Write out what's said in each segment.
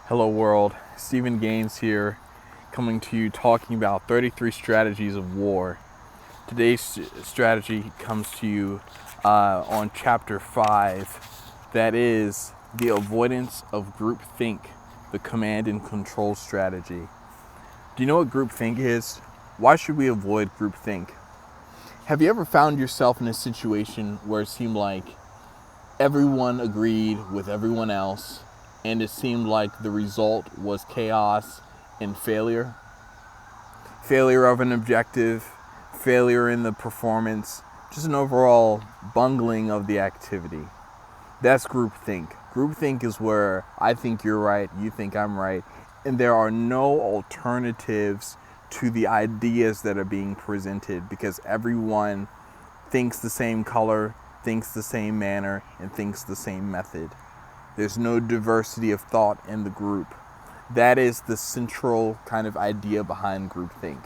Hello world, Stephen Gaines here, coming to you talking about 33 strategies of war. Today's strategy comes to you on chapter 5, that is the avoidance of groupthink, the command and control strategy. Do you know what groupthink is? Why should we avoid groupthink? Have you ever found yourself in a situation where it seemed like everyone agreed with everyone else, and it seemed like the result was chaos and failure? Failure of an objective, failure in the performance, just an overall bungling of the activity. That's groupthink. Groupthink is where I think you're right, you think I'm right, and there are no alternatives to the ideas that are being presented because everyone thinks the same color, thinks the same manner, and thinks the same method. There's no diversity of thought in the group. That is the central kind of idea behind groupthink.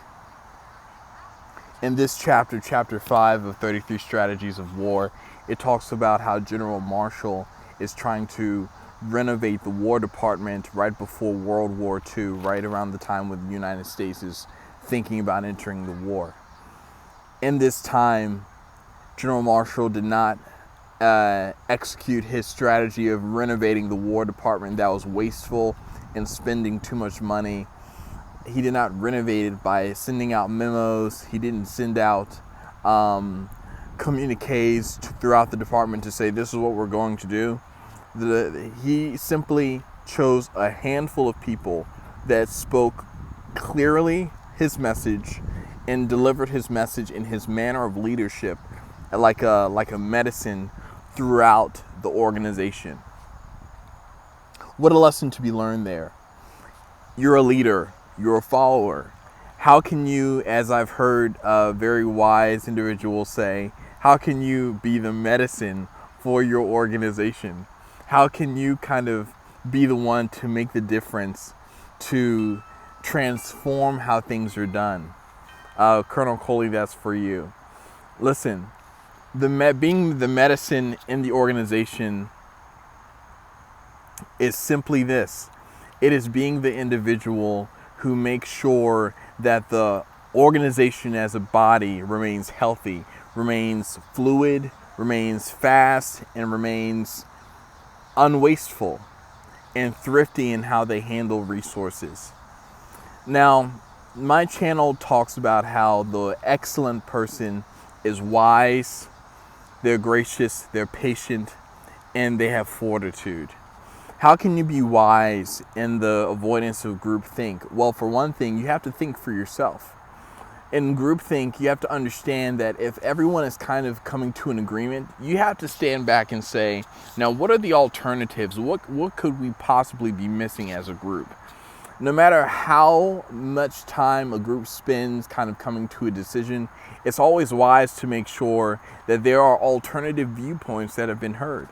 In this chapter, chapter 5 of 33 Strategies of War, it talks about how General Marshall is trying to renovate the War Department right before World War II, right around the time when the United States is thinking about entering the war. In this time, General Marshall did not execute his strategy of renovating the War Department that was wasteful and spending too much money. He did not renovate it by sending out memos. He didn't send out communiques throughout the department to say this is what we're going to do. He simply chose a handful of people that spoke clearly his message and delivered his message in his manner of leadership like a medicine throughout the organization. What a lesson to be learned there. You're a leader, you're a follower. How can you, as I've heard very wise individuals say, how can you be the medicine for your organization? How can you kind of be the one to make the difference, to transform how things are done? Colonel Coley, that's for you. Listen, being the medicine in the organization is simply this. It is being the individual who makes sure that the organization as a body remains healthy, remains fluid, remains fast, and remains unwasteful and thrifty in how they handle resources. Now, my channel talks about how the excellent person is wise, they're gracious, they're patient, and they have fortitude. How can you be wise in the avoidance of groupthink? Well, for one thing, you have to think for yourself. In groupthink, you have to understand that if everyone is kind of coming to an agreement, you have to stand back and say, now what are the alternatives? What could we possibly be missing as a group? No matter how much time a group spends kind of coming to a decision, it's always wise to make sure that there are alternative viewpoints that have been heard.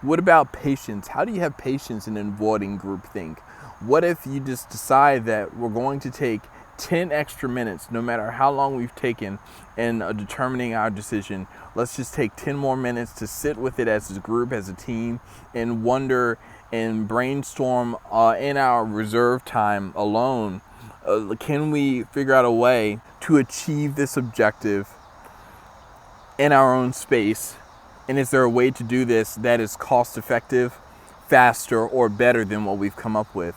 What about patience? How do you have patience in avoiding groupthink? What if you just decide that we're going to take 10 extra minutes, no matter how long we've taken in determining our decision? Let's just take 10 more minutes to sit with it as a group, as a team, and wonder and brainstorm in our reserve time alone. Can we figure out a way to achieve this objective in our own space? And is there a way to do this that is cost effective, faster, or better than what we've come up with?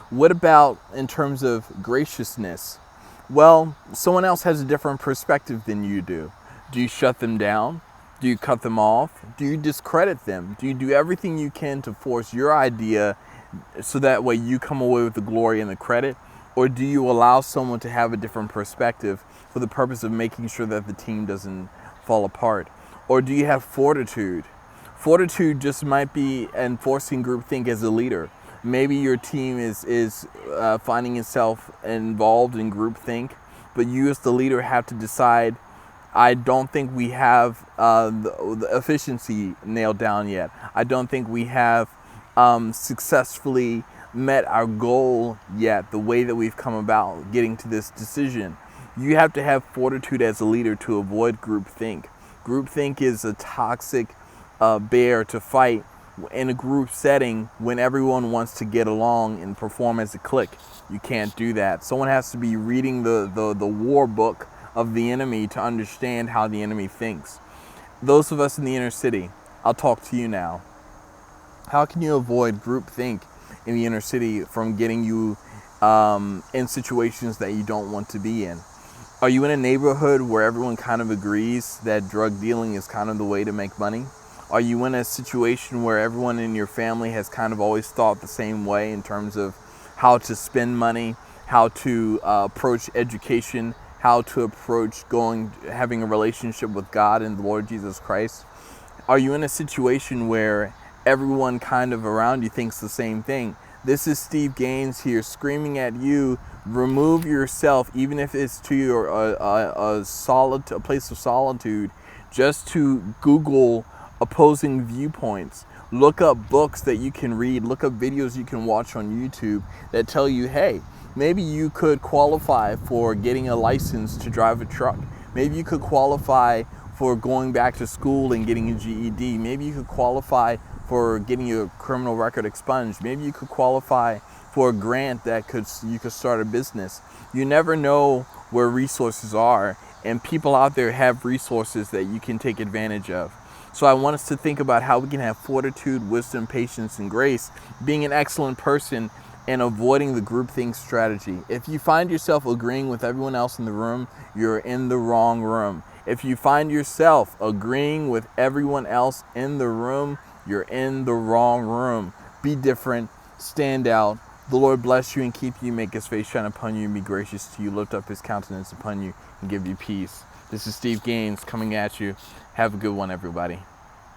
What about in terms of graciousness? Well, someone else has a different perspective than you do. Do you shut them down? Do you cut them off? Do you discredit them? Do you do everything you can to force your idea so that way you come away with the glory and the credit? Or do you allow someone to have a different perspective for the purpose of making sure that the team doesn't fall apart? Or do you have fortitude? Fortitude just might be enforcing groupthink as a leader. Maybe your team is finding itself involved in groupthink, but you as the leader have to decide, I don't think we have the efficiency nailed down yet. I don't think we have successfully met our goal yet, the way that we've come about getting to this decision. You have to have fortitude as a leader to avoid groupthink. Groupthink is a toxic bear to fight in a group setting when everyone wants to get along and perform as a clique. You can't do that. Someone has to be reading the war book of the enemy to understand how the enemy thinks. Those of us in the inner city, I'll talk to you now. How can you avoid groupthink in the inner city from getting you in situations that you don't want to be in? Are you in a neighborhood where everyone kind of agrees that drug dealing is kind of the way to make money? Are you in a situation where everyone in your family has kind of always thought the same way in terms of how to spend money, how to approach education, how to approach having a relationship with God and the Lord Jesus Christ? Are you in a situation where everyone kind of around you thinks the same thing? This is Steve Gaines here screaming at you. Remove yourself, even if it's to your a place of solitude, just to Google opposing viewpoints. Look up books that you can read. Look up videos you can watch on YouTube that tell you, hey, maybe you could qualify for getting a license to drive a truck. Maybe you could qualify for going back to school and getting a GED. Maybe you could qualify for getting your criminal record expunged. Maybe you could qualify for a grant that you could start a business. You never know where resources are, and people out there have resources that you can take advantage of. So I want us to think about how we can have fortitude, wisdom, patience, and grace, being an excellent person and avoiding the groupthink strategy. If you find yourself agreeing with everyone else in the room, you're in the wrong room. If you find yourself agreeing with everyone else in the room, you're in the wrong room. Be different, stand out. The Lord bless you and keep you, make his face shine upon you and be gracious to you, lift up his countenance upon you and give you peace. This is Steve Gaines coming at you. Have a good one, everybody.